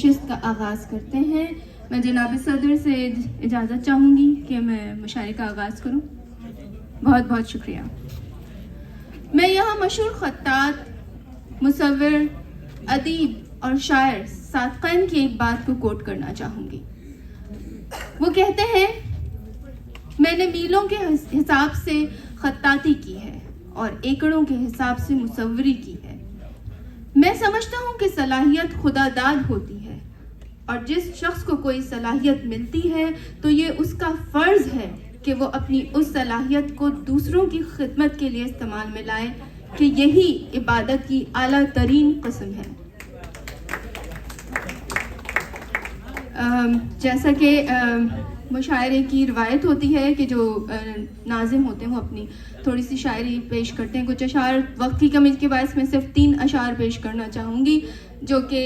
نشست کا آغاز کرتے ہیں. میں جناب صدر سے اجازت چاہوں گی کہ میں مشاعرے کا آغاز کروں. بہت بہت شکریہ. میں یہاں مشہور خطاط، مصور، ادیب اور شاعر صادقین کی ایک بات کو کوٹ کرنا چاہوں گی. وہ کہتے ہیں، میں نے میلوں کے حساب سے خطاطی کی ہے اور ایکڑوں کے حساب سے مصوری کی ہے. میں سمجھتا ہوں کہ صلاحیت خدا داد ہوتی ہے، اور جس شخص کو کوئی صلاحیت ملتی ہے تو یہ اس کا فرض ہے کہ وہ اپنی اس صلاحیت کو دوسروں کی خدمت کے لیے استعمال میں لائے، کہ یہی عبادت کی اعلیٰ ترین قسم ہے. جیسا کہ مشاعرے کی روایت ہوتی ہے کہ جو ناظم ہوتے ہیں وہ اپنی تھوڑی سی شاعری پیش کرتے ہیں. کچھ اشعار وقت کی کمی کے باعث میں صرف 3 اشعار پیش کرنا چاہوں گی جو کہ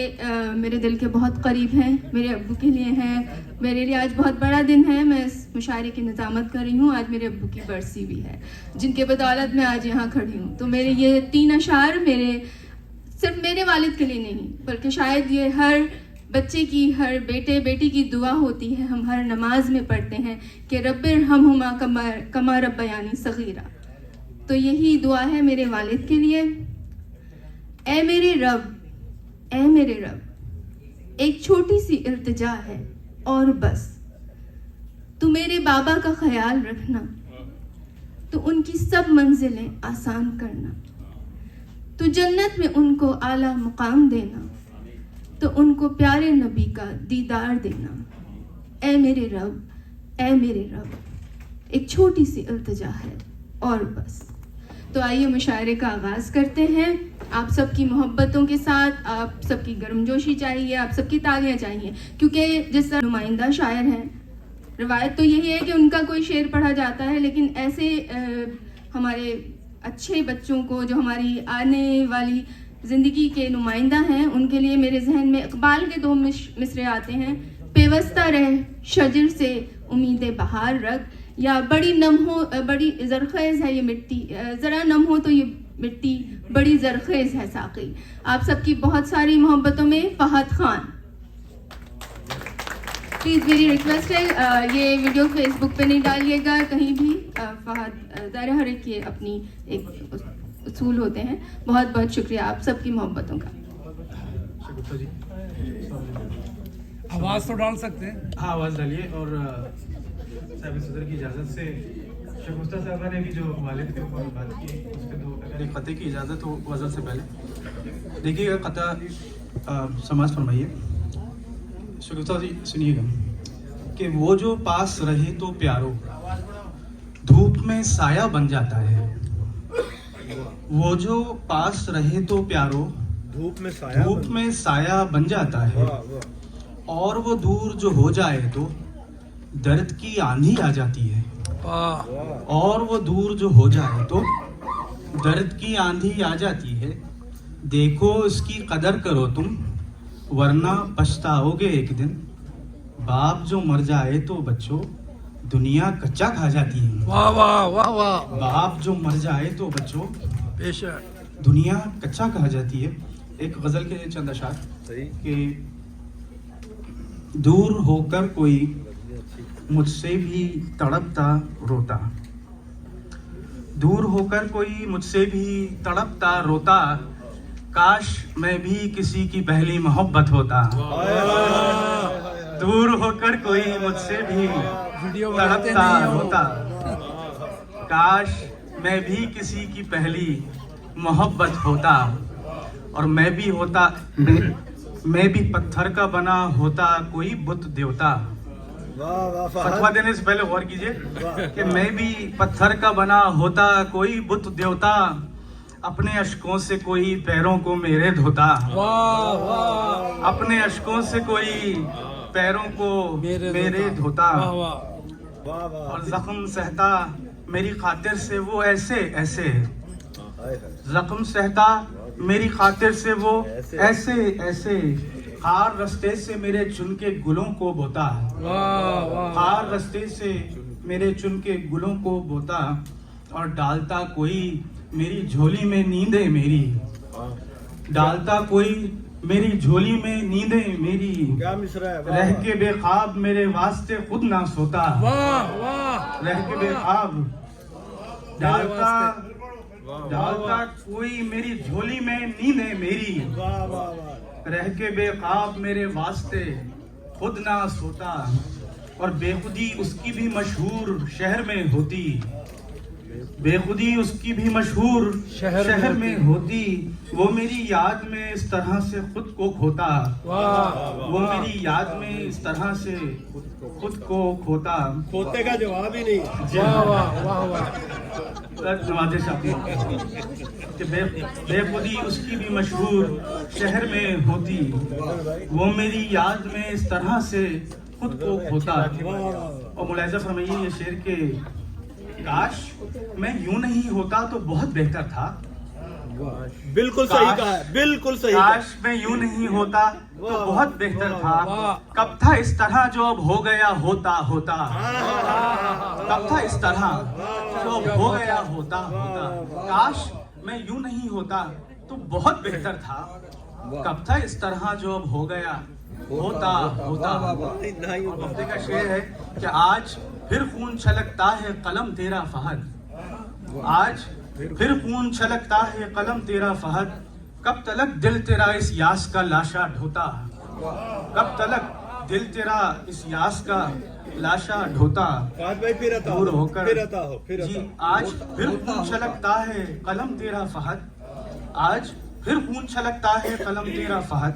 میرے دل کے بہت قریب ہیں، میرے ابو کے لیے ہیں. میرے لیے آج بہت بڑا دن ہے. میں اس مشاعرے کی نظامت کر رہی ہوں. آج میرے ابو کی برسی بھی ہے، جن کے بدولت میں آج یہاں کھڑی ہوں. تو میرے یہ 3 اشعار صرف میرے والد کے لیے نہیں، بلکہ شاید یہ ہر بچے کی، ہر بیٹے بیٹی کی دعا ہوتی ہے. ہم ہر نماز میں پڑھتے ہیں کہ رب ارحمہما کما ربیانی صغیرا. تو یہی دعا ہے میرے والد کے لیے. اے میرے رب، اے میرے رب، ایک چھوٹی سی التجا ہے اور بس. تو میرے بابا کا خیال رکھنا، تو ان کی سب منزلیں آسان کرنا. تو جنت میں ان کو اعلیٰ مقام دینا، تو ان کو پیارے نبی کا دیدار دینا. اے میرے رب، اے میرے رب، ایک چھوٹی سی التجا ہے اور بس. تو آئیے مشاعرے کا آغاز کرتے ہیں. آپ سب کی محبتوں کے ساتھ، آپ سب کی گرمجوشی چاہیے، آپ سب کی تالیاں چاہیے، کیونکہ جس طرح نمائندہ شاعر ہیں، روایت تو یہی ہے کہ ان کا کوئی شعر پڑھا جاتا ہے، لیکن ایسے ہمارے اچھے بچوں کو جو ہماری آنے والی زندگی کے نمائندہ ہیں، ان کے لیے میرے ذہن میں اقبال کے 2 مصرے آتے ہیں. پیوستہ رہ شجر سے امید بہار رکھ، یا بڑی نم ہو، بڑی زرخیز ہے یہ مٹی، ذرا نم ہو تو یہ مٹی بڑی زرخیز ہے ساقی. آپ سب کی بہت ساری محبتوں میں فہد خان. پلیز میری ریکویسٹ ہے یہ ویڈیو فیس بک پہ نہیں ڈالیے گا کہیں بھی. فہد ظاہر ہر ایک کی اپنی ایک اصول ہوتے ہیں. بہت بہت شکریہ آپ سب کی محبتوں کا. آواز تو ڈال سکتے ہیں؟ ہاں آواز ڈالیے. اور صاحب صدر کی اجازت سے شیخ مفتہ صاحبہ نے بھی جو والد کے اوپر بات کی، اس کے 2 اگر ایک قطعے کی اجازت ہو غزل سے پہلے دیکھیے گا. قطعہ سماعت فرمائیے. شیخ مفتہ جی سنیے گا کہ وہ جو پاس رہے تو پیارو دھوپ میں سایہ بن جاتا ہے. وہ جو پاس رہے تو پیارو دھوپ میں سایہ بن جاتا ہے. اور وہ دور جو ہو جائے تو درد کی آندھی آ جاتی ہے. اور وہ دور جو ہو جائے تو درد کی آندھی آ جاتی ہے. دیکھو اس کی قدر کرو تم، ورنہ پچھتاؤ گے ایک دن. باپ جو مر جائے تو بچوں دنیا کچا کھا جاتی ہے. واہ واہ واہ واہ. باپ جو مر جائے تو بچوں بے شک دنیا کچا کہا جاتی ہے. ایک غزل کے چند اشعار کہ دور ہو کر کوئی مجھ سے بھی تڑپتا روتا. دور ہو کر کوئی مجھ سے بھی تڑپتا روتا. کاش میں بھی کسی کی پہلی محبت ہوتا. دور ہو کر کوئی مجھ سے بھی تڑپتا روتا. کاش میں بھی کسی کی پہلی محبت ہوتا. اور میں بھی پتھر کا بنا ہوتا کوئی بت دیوتا. فتویٰ دینے سے پہلے غور کیجئے کہ میں بھی پتھر کا بنا ہوتا کوئی بت دیوتا. اپنے اشکوں سے کوئی پیروں کو میرے دھوتا. اپنے اشکوں سے کوئی پیروں کو میرے دھوتا. اور زخم سہتا میری خاطر سے وہ ایسے ایسے. زخم سہتا میری خاطر سے وہ ایسے ایسے. خار رستے سے میرے چن کے گلوں کو بوتا. خار رستے سے میرے چن کے گلوں کو بوتا. اور ڈالتا کوئی میری جھولی میں نیندیں میری. ڈالتا کوئی میری جھولی میں نیندیں میری کیا مصرع ہے؟ رہ کے بے خواب میرے واسطے خود نہ سوتا واہ واہ رہ کے بے خواب ڈالتا کوئی میری جھولی میں نیندیں میری واہ واہ واہ رہ کے بے خواب میرے واسطے خود نہ سوتا اور بے خودی اس کی بھی مشہور شہر میں ہوتی بے خودی اس کی بھی مشہور شہر میں ہوتی وہ میری یاد میں اس طرح سے خود کو کھوتا وہ میری یاد میں اس طرح سے خود کو کھوتا کھوتے کا جواب ہی نہیں. واہ واہ واہ واہ نوازش آپ کہ بے خودی اس کی بھی مشہور شہر میں ہوتی وہ میری یاد میں اس طرح سے خود کو کھوتا. اور ملاحظہ فرمائیے یہ شعر کے کاش میں یوں نہیں ہوتا تو بہت بہتر تھا بالکل صحیح کہا ہے, بالکل صحیح کہا ہے. کاش میں یوں نہیں ہوتا تو بہت بہتر تھا کب تھا اس طرح جو اب ہو گیا ہوتا ہوتا کب تھا اس طرح جو اب ہو گیا ہوتا ہوتا کاش میں یوں نہیں ہوتا تو بہت بہتر تھا کب تھا اس طرح جو اب ہو گیا ہوتا ہوتا. ہفتے کا شعر ہے کہ آج پھر خون چھلکتا ہے قلم تیرا فہد آج پھر خون چھلکتا ہے قلم تیرا فہد کب تلک دل تیرا اس یاس کا لاشا ڈھوتا کب تلک دل تیرا اس یاس کا لاشا ڈھوتا فہد بھائی پھر عطا دور ہو ہو, کر پھر عطا ہو, پھر عطا جی ہو. آج پھر خون چھلکتا ہے قلم تیرا فہد آج پھر خون چھلکتا ہے قلم تیرا فہد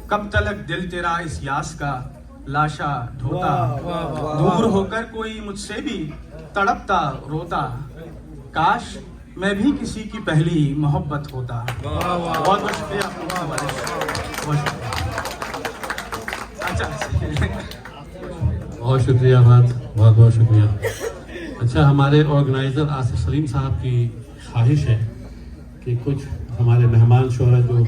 کب تلک دل تیرا اس یاس کا لاشا ڈھوتا دور ہو کر کوئی مجھ سے بھی تڑپتا روتا کاش میں بھی کسی کی پہلی محبت ہوتا. بہت بہت شکریہ آپ لوگوں کا بہت شکریہ بہت بہت شکریہ. اچھا ہمارے آرگنائزر آصف سلیم صاحب کی خواہش ہے کہ کچھ ہمارے مہمان شعرا جو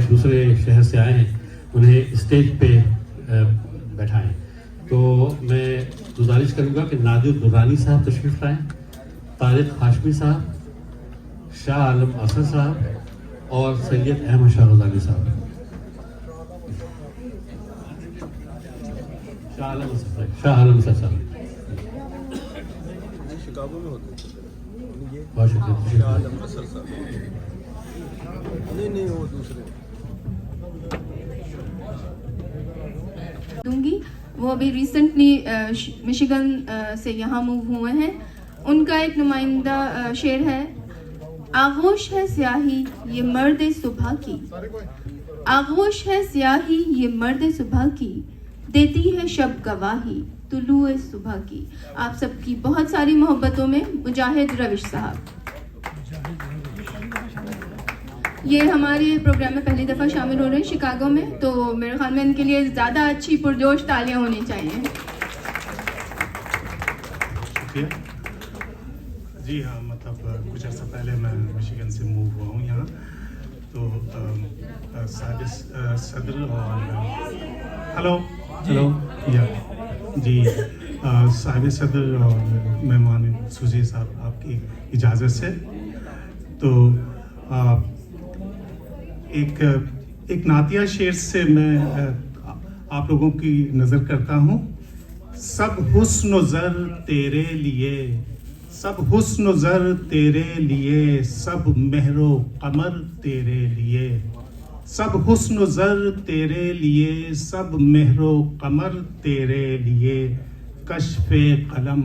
دوسرے شہر سے آئے ہیں انہیں اسٹیج پہ بیٹھائیں. تو میں گزارش کروں گا کہ نادر درانی صاحب تشریف لائیں, طارق ہاشمی صاحب, شاہ عالم اسد صاحب اور سید احمد شاہ غزالی صاحب. شاہ عالم اسد صاحب شکاگو میں ہوتے بہت شکریہ. عالم اسد صاحب نہیں وہ دوسرے دوں گی. وہ ابھی ریسنٹلی مشیگن سے یہاں موو ہوئے ہیں. ان کا ایک نمائندہ شعر ہے آغوش ہے سیاہی یہ مرد صبح کی آغوش ہے سیاہی یہ مرد صبح کی دیتی ہے شب گواہی طلوع صبح کی. آپ سب کی بہت ساری محبتوں میں مجاہد روش صاحب. یہ ہمارے پروگرام میں پہلی دفعہ شامل ہو رہے ہیں شکاگو میں, تو میرے خیال میں ان کے لیے زیادہ اچھی پرجوش تالیاں ہونی چاہیے. شکریہ جی. ہاں مطلب کچھ عرصہ پہلے میں مشیگن سے موو ہوا ہوں یہاں, تو صاحب صدر اور ہلو یا جی صاحب صدر اور مہمان خصوصی صاحب آپ کی اجازت سے تو ایک نعتیہ شعر سے میں آپ لوگوں کی نظر کرتا ہوں. سب حسن و زر تیرے لیے سب حسن و زر تیرے لیے سب مہر و قمر تیرے لیے سب حسن و زر تیرے لیے سب مہر و قمر تیرے لیے کشف قلم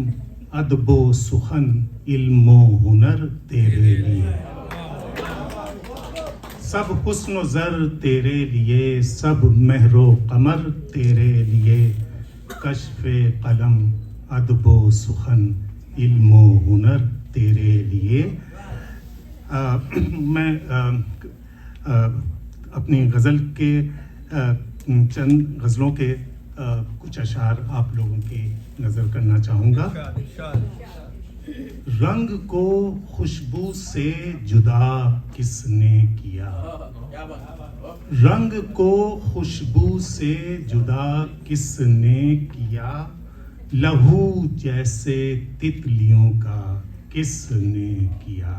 ادب و سخن علم و ہنر تیرے لیے سب حسن و زر تیرے لیے سب مہر و قمر تیرے لیے کشف قلم ادب و سخن علم و ہنر تیرے لیے. میں اپنی غزل کے چند غزلوں کے کچھ اشعار آپ لوگوں کی نظر کرنا چاہوں گا. رنگ کو خوشبو سے جدا کس نے کیا رنگ کو خوشبو سے جدا کس نے کیا لہو جیسے تتلیوں کا کس نے کیا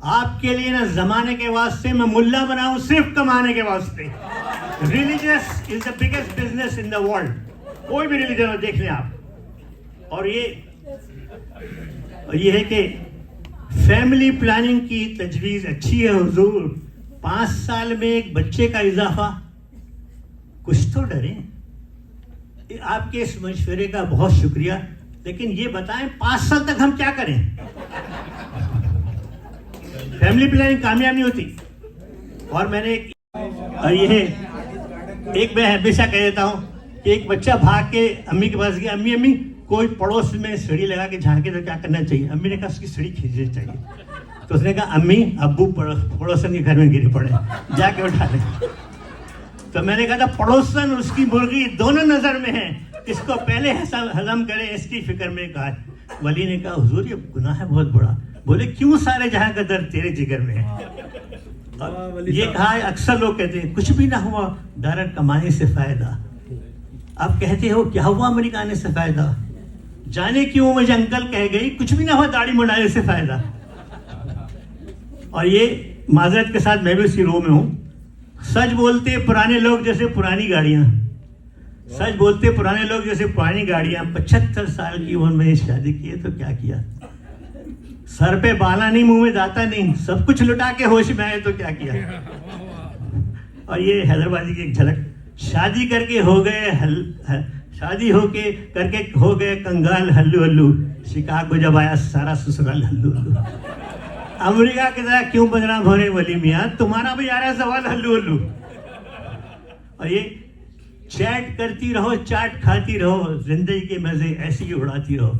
آپ کے لیے نا زمانے کے واسطے میں ملا بناؤں صرف کمانے کے واسطے. Religious is the biggest business in the world. کوئی بھی ریلیجن ہو دیکھ لیں آپ. اور یہ ہے کہ فیملی پلاننگ کی تجویز اچھی ہے حضور. 5 سال میں ایک بچے کا اضافہ, کچھ تو ڈریں. آپ کے اس مشورے کا بہت شکریہ, لیکن یہ بتائیں 5 سال تک ہم کیا کریں؟ فیملی پلاننگ کامیاب نہیں ہوتی. اور میں نے ایک میں ہمیشہ کہہ دیتا ہوں کہ ایک بچہ بھاگ کے امی کے پاس گیا, امی کوئی پڑوس میں سڑی لگا کے جھانکے تو کیا کرنا چاہیے؟ امی نے کہا اس کی سڑی کھینچنی چاہیے. تو اس نے کہا امی ابو پڑوسن کے گھر میں گرے پڑے, جا کے اٹھا لیں. تو میں نے کہا تھا پڑوسن اس کی مرغی دونوں نظر میں ہیں, اس کو پہلے ہضم کرے, اس کی فکر میں. کہا ولی نے کہا حضور یہ گناہ ہے بہت بڑا. بولے کیوں؟ سارے جہاں کا درد تیرے جگر میں ہے. یہ کہا ہے اکثر لوگ کہتے ہیں کچھ بھی نہ ہوا ڈالر کمانے سے فائدہ. آپ کہتے ہو کیا ہوا امریکہ آنے سے فائدہ؟ جانے کیوں مجھے انکل کہہ گئی کچھ بھی نہ ہوا داڑھی منڈانے سے فائدہ. اور یہ معذرت کے ساتھ میں بھی اسی رو میں ہوں. سچ بولتے پرانے لوگ جیسے پرانی گاڑیاں, سچ بولتے پرانے لوگ جیسے پرانی گاڑیاں. 75 سال کی عمر میں شادی کی ہے تو کیا کیا؟ سر پہ بالا نہیں, منہ میں داتا نہیں, سب کچھ لٹا کے ہوش میں آئے تو کیا کیا؟ اور یہ حیدرآبادی کی ایک جھلک. شادی کر کے ہو گئے شادی کر کے ہو گئے کنگال ہلو ہلو. شکاگو جب آیا سارا سسرال ہلو ہلو. امریکہ کی طرح کیوں بدنام ہو رہے ولی میاں؟ تمہارا بھی آ رہا ہے سوال ہلو ہلو. اور یہ چیٹ کرتی رہو, چاٹ کھاتی رہو, زندگی کے مزے ایسے ہی اڑاتی رہو.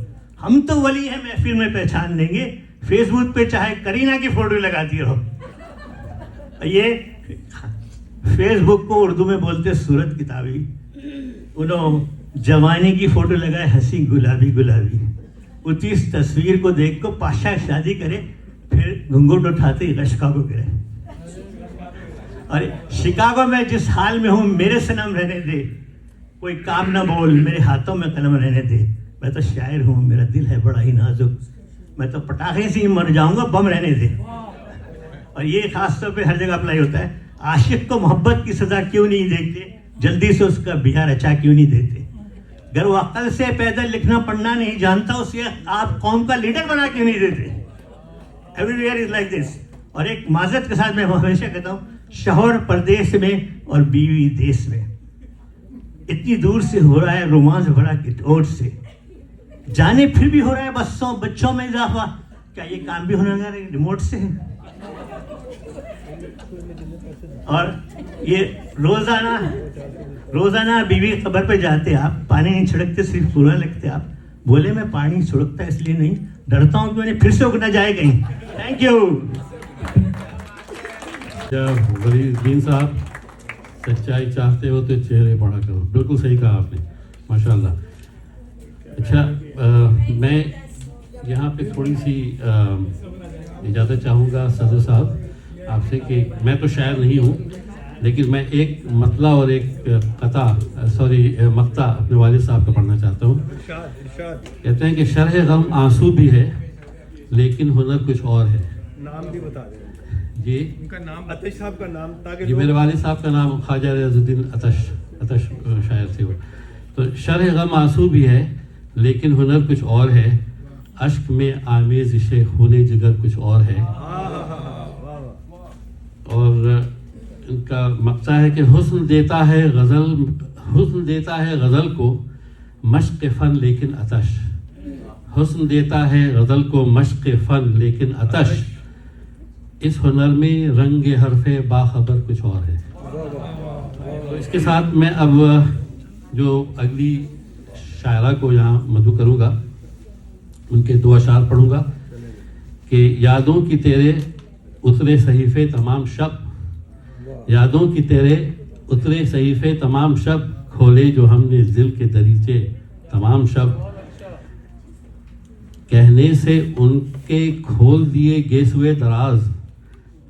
ہم تو ولی ہیں محفل میں پہچان لیں گے, فیس بک پہ چاہے کرینہ کی فوٹو لگاتی رہو. یہ فیس بک کو اردو میں بولتے صورت کتابی. انہوں جوانی کی فوٹو لگائے ہنسی گلابی گلابی. اس تصویر کو دیکھ کو پاشا شادی کرے, پھر گھنگھٹ اٹھاتے ہی شکاگو گرے. اور شکاگو میں جس حال میں ہوں میرے صنم رہنے دے, کوئی کام نہ بول, میرے ہاتھوں میں قلم رہنے دے. میں تو شاعر ہوں, میرا دل ہے بڑا ہی نازک, میں تو پٹاخے سے ہی مر جاؤں گا, بم رہنے دے. اور یہ خاص طور پہ ہر جگہ اپلائی ہوتا ہے. عاشق کو محبت کی سزا کیوں نہیں دیتے, جلدی سے اس کا بیاہ رچا کیوں نہیں دیتے؟ اگر وہ عقل سے پیدل لکھنا پڑھنا نہیں جانتا, اسے آپ قوم کا لیڈر بنا کیوں نہیں دیتے؟ Every is like this. اور ایک معذرت کے ساتھ میں ہمیشہ کہتا ہوں, شوہر پردیس میں اور بیوی دیس میں. اتنی دور سے ہو رہا ہے رومانس بھرا کٹوٹ سے, جانے پھر بھی ہو رہا ہے بچوں میں اضافہ. کیا یہ کام بھی ہونا ہے ریموٹ سے؟ اور یہ روزانہ بیوی قبر پہ جاتے آپ, پانی نہیں چھڑکتے, صرف پورا لگتے آپ. بولے میں پانی چھڑکتا اس لیے نہیں, ڈرتا ہوں کہ میں نے پھر سے اگنا جائے کہیں. Thank you. ولی الدین صاحب, سچائی چاہتے ہو تو چہرے بڑا کرو. بالکل صحیح کہا آپ نے, ماشاء اللہ. اچھا, میں یہاں پہ تھوڑی سی اجازت چاہوں گا صدر صاحب آپ سے کہ میں تو شاعر نہیں ہوں, لیکن میں ایک مطلع اور ایک مقطع اپنے والد صاحب کا پڑھنا چاہتا ہوں. کہتے ہیں کہ شرح غم آنسو بھی ہے لیکن ہنر کچھ اور ہے. نام بھی بتا دیں جی, ان کا نام, اتش صاحب کا نام, تاکہ جی میرے والد صاحب کا نام خواجہ ریاض الدین اتش شاعر تھے وہ. تو شرح غم آنسو بھی ہے لیکن ہنر کچھ اور ہے, اشک میں آمیزش خون جگر کچھ اور ہے. اور ان کا مقطع ہے کہ حسن دیتا ہے غزل کو مشق فن لیکن آتش. حسن دیتا ہے غزل کو مشق فن لیکن آتش, اس ہنر میں رنگ حرف باخبر کچھ اور ہے. تو اس کے ساتھ میں اب جو اگلی شاعرہ کو یہاں مدعو کروں گا, ان کے 2 اشعار پڑھوں گا کہ یادوں کی تیرے اترے صحیفے تمام شب, یادوں کی تیرے اترے صحیفے تمام شب, کھولے جو ہم نے دل کے دریچے تمام شب, کہنے سے ان کے کھول دیے گیسوئے دراز,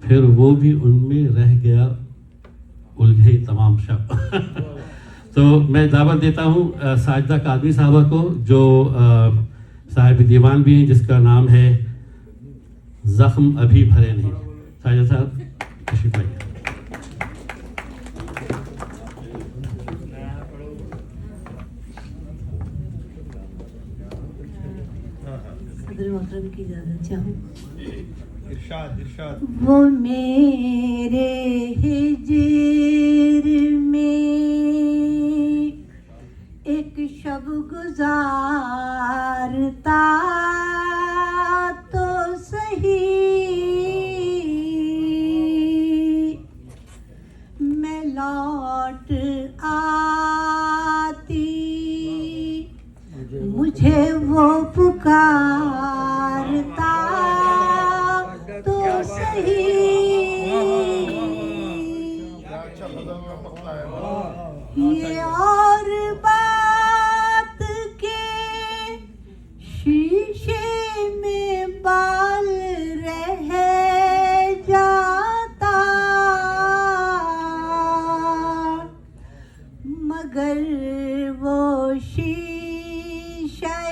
پھر وہ بھی ان میں رہ گیا الجھے تمام شب. تو میں دعوت دیتا ہوں ساجدہ قادری صاحبہ کو, جو صاحب دیوان بھی ہیں, جس کا نام ہے زخم ابھی بھرے نہیں. ساجد صاحب تشریف لائیے. صدر محترم کی اجازت چاہوں. ارشاد ارشاد. وہ میرے ہجر میں ایک شب گزارتا تو صحیح، میں لوٹ آتی مجھے وہ پکارتا تو صحیح. یہ اور بات کے شیشے میں بال رہ جاتا، مگر وہ شیشے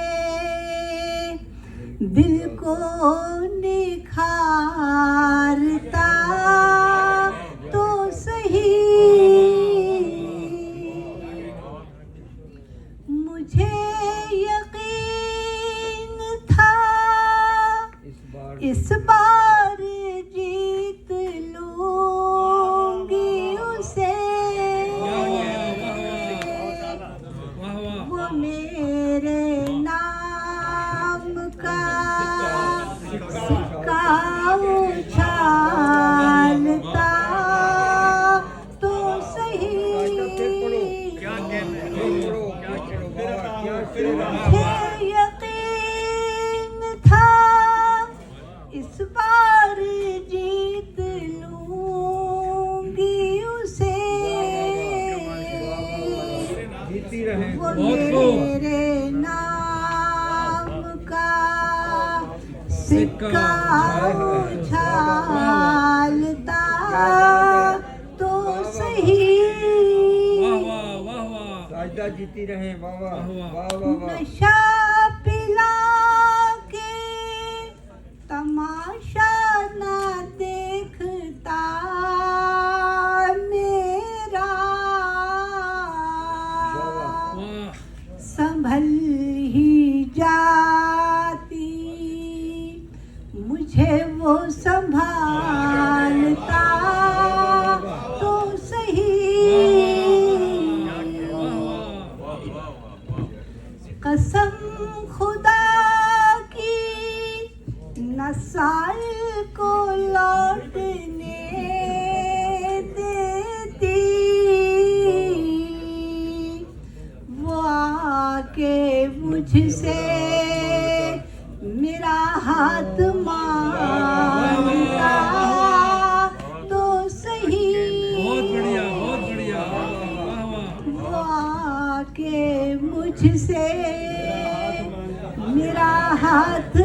دل کو نکھارتا تو صحیح. مجھے یقین تھا اس بار جیت لوں گی اسے، وہ میرے نام کا سکہ اچھالتا تو صحیح. مجھے یقین تھا اس بار جیت لوں گی اسے، وہ میرے نام کا سکہ اچھالتا تو صحیح. ساجدہ جیتی رہے. واہ واہ واہ واہ. نشہ پلا کے تماشا نہ دیکھتا میرا، سنبھل ہی جاتی مجھے وہ سنبھالتا تو صحیح. قسم خدا کی نہ سال کو لوٹنے دیتی، وہ آ کے مجھ سے میرا ہاتھ مانگتا تو صحیح. بہت بڑھیا بہت بڑھیا. وہ آ کے مجھ سے میرا ہاتھ